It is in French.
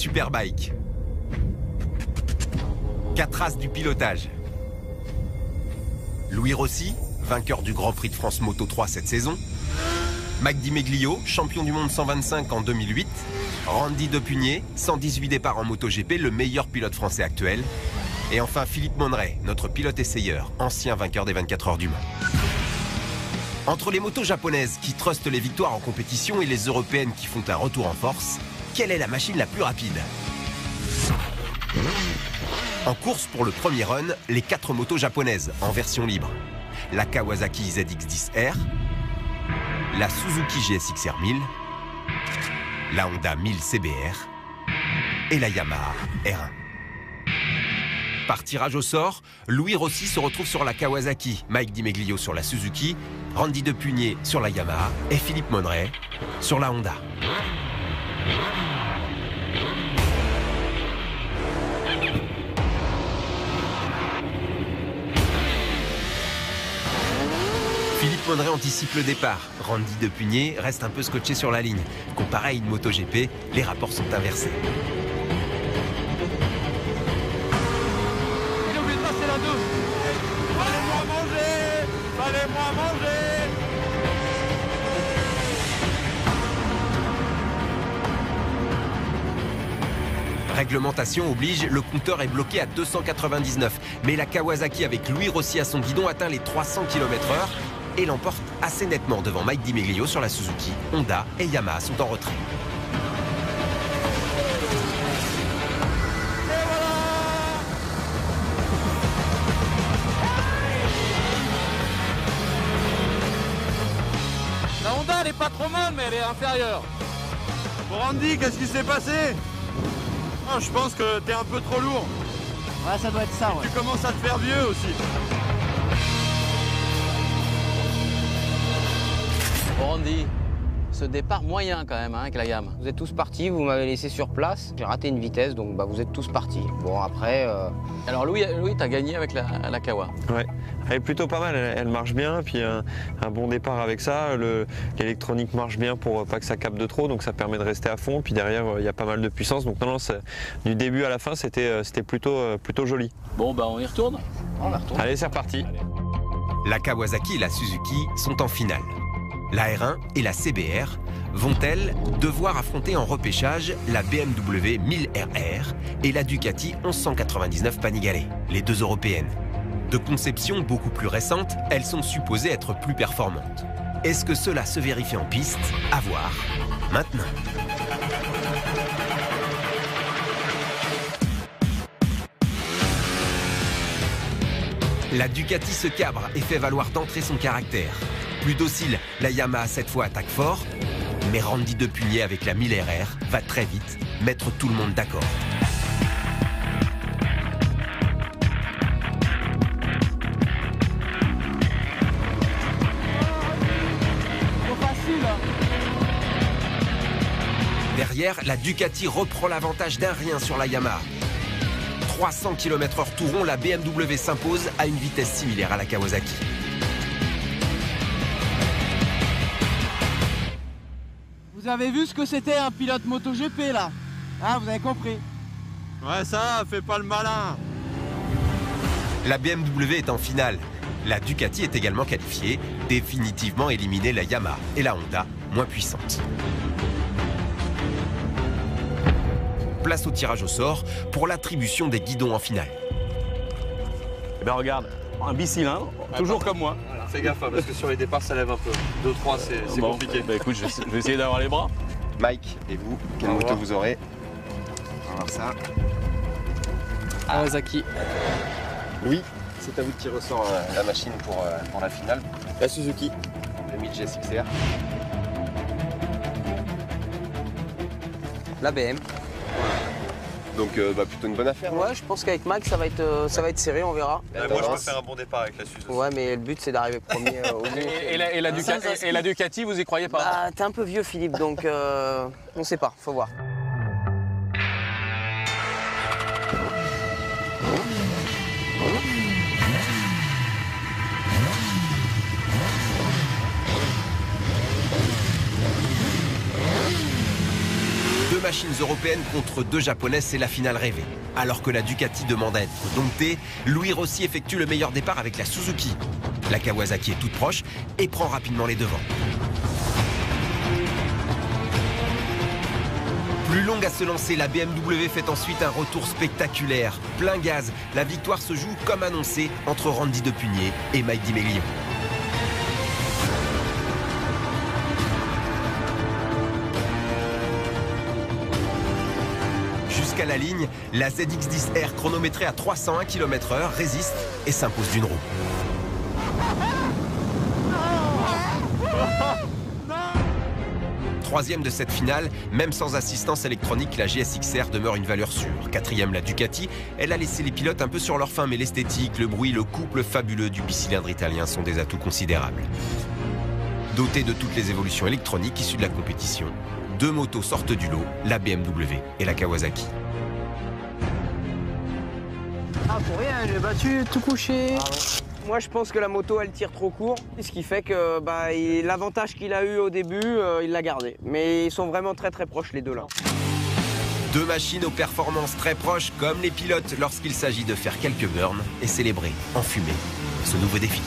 Superbike. 4 As du pilotage. Louis Rossi, vainqueur du Grand Prix de France Moto 3 cette saison. Mike Di Meglio, champion du monde 125 en 2008. Randy Depugné, 118 départs en MotoGP, le meilleur pilote français actuel. Et enfin Philippe Monneray, notre pilote essayeur, ancien vainqueur des 24 heures du Mans. Entre les motos japonaises qui trustent les victoires en compétition et les européennes qui font un retour en force, quelle est la machine la plus rapide? En course pour le premier run, les 4 motos japonaises en version libre. La Kawasaki ZX-10R, la Suzuki GSX-R 1000, la Honda 1000 CBR et la Yamaha R1. Par tirage au sort, Louis Rossi se retrouve sur la Kawasaki, Mike Di Meglio sur la Suzuki, Randy Depugné sur la Yamaha et Philippe Monneray sur la Honda. Philippe Monneray anticipe le départ. Randy Depugné reste un peu scotché sur la ligne. Comparé à une MotoGP, les rapports sont inversés. Il a oublié de passer la 2. Fallait-moi manger. Fallait-moi manger. Réglementation oblige, le compteur est bloqué à 299. Mais la Kawasaki avec Louis Rossi à son guidon atteint les 300 km/h et l'emporte assez nettement devant Mike Di Meglio sur la Suzuki. Honda et Yamaha sont en retrait. La Honda, elle est pas trop mal, mais elle est inférieure. Bon, Randy, qu'est-ce qui s'est passé? Oh, je pense que t'es un peu trop lourd. Ouais, ça doit être ça, ouais. Tu commences à te faire vieux aussi. Bon, Randy, ce départ moyen quand même, hein, avec la gamme. Vous êtes tous partis, vous m'avez laissé sur place. J'ai raté une vitesse, donc bah, vous êtes tous partis. Bon, après... Alors Louis t'as gagné avec la Kawa. Ouais, elle est plutôt pas mal, elle marche bien, puis un bon départ avec ça. L'électronique marche bien pour pas que ça capte de trop, donc ça permet de rester à fond. Puis derrière, il y a pas mal de puissance, donc non, du début à la fin, c'était plutôt joli. Bon, bah on y retourne. On y retourne. Allez, c'est reparti. La Kawasaki et la Suzuki sont en finale. La R1 et la CBR vont-elles devoir affronter en repêchage la BMW 1000RR et la Ducati 1199 Panigale, les deux européennes? De conception beaucoup plus récente, elles sont supposées être plus performantes. Est-ce que cela se vérifie en piste? À voir maintenant. La Ducati se cabre et fait valoir d'entrée son caractère. Plus docile, la Yamaha cette fois attaque fort, mais Randy Depugné avec la 1000RR va très vite mettre tout le monde d'accord. Derrière, la Ducati reprend l'avantage d'un rien sur la Yamaha. 300 km/h tout rond, la BMW s'impose à une vitesse similaire à la Kawasaki. Vous avez vu ce que c'était un pilote MotoGP là? Hein, vous avez compris? Ouais, ça, fais pas le malin. La BMW est en finale. La Ducati est également qualifiée, définitivement éliminée la Yamaha et la Honda, moins puissantes. Place au tirage au sort pour l'attribution des guidons en finale. Eh ben regarde, un bicylindre, toujours comme moi. Voilà, fais gaffe, parce que sur les départs, ça lève un peu. 2-3, c'est Bon, compliqué. Bah écoute, je vais essayer d'avoir les bras. Mike, et vous, quelle moto vous aurez? On va voir ça. Kawasaki. Louis, c'est à vous de tirer au sort la machine pour la finale. La Suzuki. 2000 GSX-R. La BM. Donc plutôt une bonne affaire. Ouais, je pense qu'avec Mike, ça va être serré, on verra. Moi, je peux faire un bon départ avec la Suzuki. Ouais, mais le but, c'est d'arriver premier au bout. Et la Ducati, vous y croyez pas? Bah, t'es un peu vieux, Philippe, donc on sait pas, faut voir. machines européennes contre 2 japonaises, c'est la finale rêvée. Alors que la Ducati demande à être domptée, Louis Rossi effectue le meilleur départ avec la Suzuki. La Kawasaki est toute proche et prend rapidement les devants. Plus longue à se lancer, la BMW fait ensuite un retour spectaculaire. Plein gaz, la victoire se joue comme annoncé entre Randy Depugné et Mike Di Meglio. Jusqu'à la ligne, la ZX10R chronométrée à 301 km/h résiste et s'impose d'une roue. Troisième de cette finale, même sans assistance électronique, la GSX-R demeure une valeur sûre. Quatrième, la Ducati. Elle a laissé les pilotes un peu sur leur faim, mais l'esthétique, le bruit, le couple fabuleux du bicylindre italien sont des atouts considérables. Dotés de toutes les évolutions électroniques issues de la compétition, 2 motos sortent du lot, la BMW et la Kawasaki. Ah, pour rien, j'ai battu, tout couché. Moi, je pense que la moto, elle tire trop court, ce qui fait que l'avantage qu'il a eu au début, il l'a gardé. Mais ils sont vraiment très proches, les deux là. 2 machines aux performances très proches, comme les pilotes lorsqu'il s'agit de faire quelques burns et célébrer en fumée ce nouveau défi.